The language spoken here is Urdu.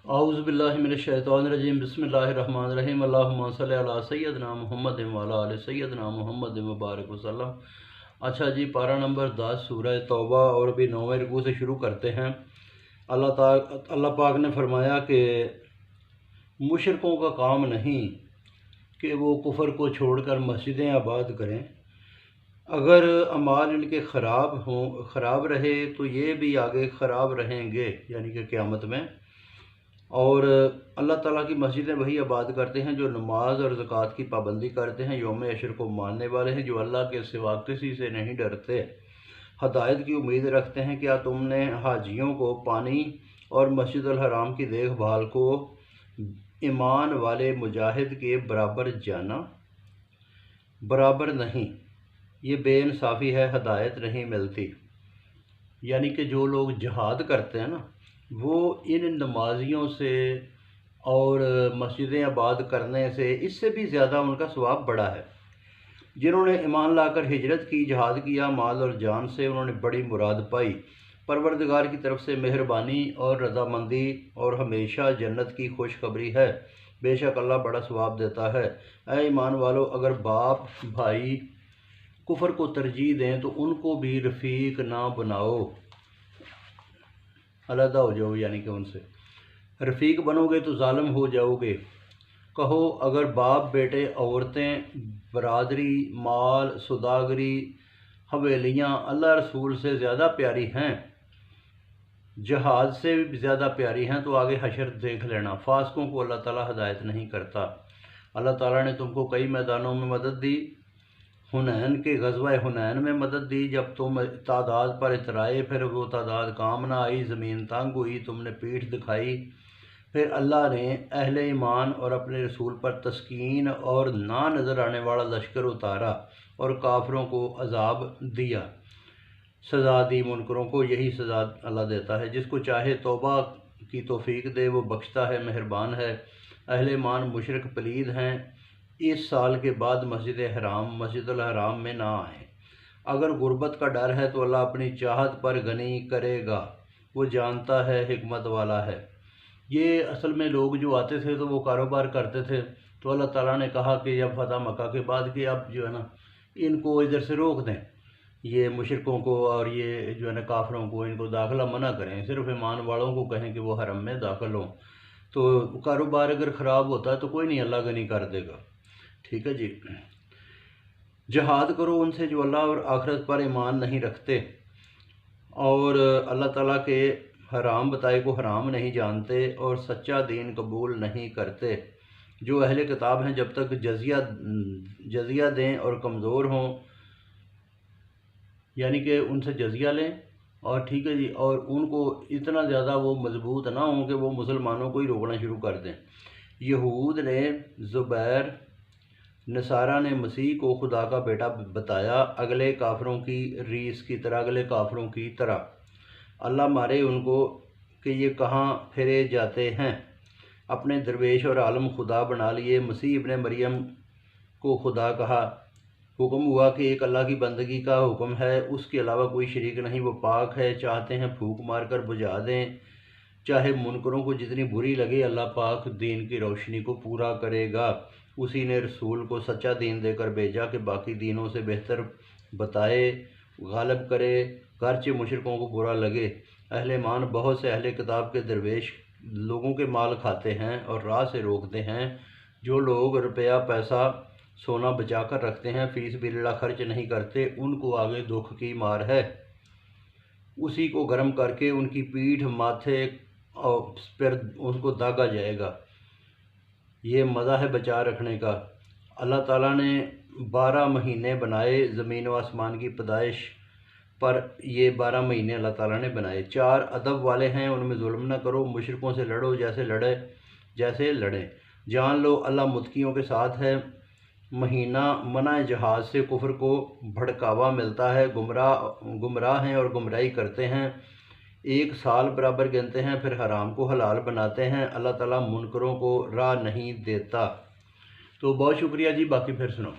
اعوذ باللہ من الشیطان الرجیم بسم اللہ الرحمن الرحیم اللہم صلی علی سیدنا محمد وعلی آل سیدنا محمد مبارک وسلم۔ اچھا جی، پارہ نمبر 10 سورہ توبہ، اور ابھی 9ویں رکوع سے شروع کرتے ہیں۔ اللہ پاک نے فرمایا کہ مشرکوں کا کام نہیں کہ وہ کفر کو چھوڑ کر مسجدیں آباد کریں، اگر اعمال ان کے خراب رہے تو یہ بھی آگے خراب رہیں گے، یعنی کہ قیامت میں۔ اور اللہ تعالیٰ کی مسجدیں وہی آباد کرتے ہیں جو نماز اور زکوٰۃ کی پابندی کرتے ہیں، یوم عشر کو ماننے والے ہیں، جو اللہ کے سوا کسی سے نہیں ڈرتے، ہدایت کی امید رکھتے ہیں۔ کیا تم نے حاجیوں کو پانی اور مسجد الحرام کی دیکھ بھال کو ایمان والے مجاہد کے برابر جانا؟ برابر نہیں، یہ بے انصافی ہے، ہدایت نہیں ملتی۔ یعنی کہ جو لوگ جہاد کرتے ہیں نا، وہ ان نمازیوں سے اور مسجدیں آباد کرنے سے، اس سے بھی زیادہ ان کا ثواب بڑا ہے۔ جنہوں نے ایمان لا کر ہجرت کی، جہاد کیا مال اور جان سے، انہوں نے بڑی مراد پائی۔ پروردگار کی طرف سے مہربانی اور رضامندی اور ہمیشہ جنت کی خوشخبری ہے، بے شک اللہ بڑا ثواب دیتا ہے۔ اے ایمان والو، اگر باپ بھائی کفر کو ترجیح دیں تو ان کو بھی رفیق نہ بناؤ، علیحدہ ہو جاؤ، یعنی کہ ان سے رفیق بنو گے تو ظالم ہو جاؤ گے۔ کہو اگر باپ بیٹے، عورتیں، برادری، مال، سوداگری، حویلیاں اللہ رسول سے زیادہ پیاری ہیں، جہاد سے بھی زیادہ پیاری ہیں، تو آگے حشر دیکھ لینا۔ فاسقوں کو اللہ تعالیٰ ہدایت نہیں کرتا۔ اللہ تعالیٰ نے تم کو کئی میدانوں میں مدد دی۔ حنین کے غزوہ حنین میں مدد دی، جب تم تعداد پر اترائے، پھر وہ تعداد کام نہ آئی، زمین تنگ ہوئی، تم نے پیٹھ دکھائی، پھر اللہ نے اہل ایمان اور اپنے رسول پر تسکین اور نہ نظر آنے والا لشکر اتارا اور کافروں کو عذاب دیا، سزا دی منکروں کو۔ یہی سزا اللہ دیتا ہے، جس کو چاہے توبہ کی توفیق دے، وہ بخشتا ہے، مہربان ہے۔ اہل ایمان مشرک پلید ہیں، اس سال کے بعد مسجد الحرام میں نہ آئیں۔ اگر غربت کا ڈر ہے تو اللہ اپنی چاہت پر غنی کرے گا، وہ جانتا ہے، حکمت والا ہے۔ یہ اصل میں لوگ جو آتے تھے تو وہ کاروبار کرتے تھے، تو اللہ تعالیٰ نے کہا کہ جب فتح مکہ کے بعد کہ اب جو ہے نا، ان کو ادھر سے روک دیں، یہ مشرکوں کو اور یہ جو ہے نا کافروں کو، ان کو داخلہ منع کریں، صرف ایمان والوں کو کہیں کہ وہ حرم میں داخل ہوں۔ تو کاروبار اگر خراب ہوتا ہے تو کوئی نہیں، اللہ غنی کر دے گا۔ ٹھیک ہے جی، جہاد کرو ان سے جو اللہ اور آخرت پر ایمان نہیں رکھتے اور اللہ تعالیٰ کے حرام بتائے کو حرام نہیں جانتے اور سچا دین قبول نہیں کرتے۔ جو اہل کتاب ہیں جب تک جزیہ دیں اور کمزور ہوں، یعنی کہ ان سے جزیہ لیں، اور ٹھیک ہے جی، اور ان کو اتنا زیادہ وہ مضبوط نہ ہوں کہ وہ مسلمانوں کو ہی روکنا شروع کر دیں۔ یہود نے زبیر، نصارہ نے مسیح کو خدا کا بیٹا بتایا، اگلے کافروں کی ریس کی طرح، اگلے کافروں کی طرح۔ اللہ مارے ان کو کہ یہ کہاں پھرے جاتے ہیں، اپنے درویش اور عالم خدا بنا لیے۔ مسیح ابن مریم کو خدا کہا، حکم ہوا کہ ایک اللہ کی بندگی کا حکم ہے، اس کے علاوہ کوئی شریک نہیں، وہ پاک ہے، چاہتے ہیں پھونک مار کر بجھا دیں، چاہے منکروں کو جتنی بری لگے، اللہ پاک دین کی روشنی کو پورا کرے گا۔ اسی نے رسول کو سچا دین دے کر بھیجا کہ باقی دینوں سے بہتر بتائے، غالب کرے، گرچہ مشرکوں کو برا لگے۔ اہل ایمان بہت سے اہل کتاب کے درویش لوگوں کے مال کھاتے ہیں اور راہ سے روکتے ہیں۔ جو لوگ روپیہ پیسہ سونا بچا کر رکھتے ہیں، فی سبیل اللہ خرچ نہیں کرتے، ان کو آگے دکھ کی مار ہے، اسی کو گرم کر کے ان کی پیٹھ، ماتھے اور پھر ان کو داغا جائے گا۔ یہ مزہ ہے بچا رکھنے کا۔ اللہ تعالیٰ نے 12 مہینے بنائے، زمین و آسمان کی پیدائش پر یہ 12 مہینے اللہ تعالیٰ نے بنائے۔ 4 ادب والے ہیں، ان میں ظلم نہ کرو، مشرکوں سے لڑو جیسے لڑیں۔ جان لو اللہ متقیوں کے ساتھ ہے۔ مہینہ منع جہاد سے کفر کو بھڑکاوا ملتا ہے، گمراہ ہیں اور گمراہی کرتے ہیں، 1 سال برابر گنتے ہیں، پھر حرام کو حلال بناتے ہیں۔ اللہ تعالیٰ منکروں کو راہ نہیں دیتا۔ تو بہت شکریہ جی، باقی پھر سنو۔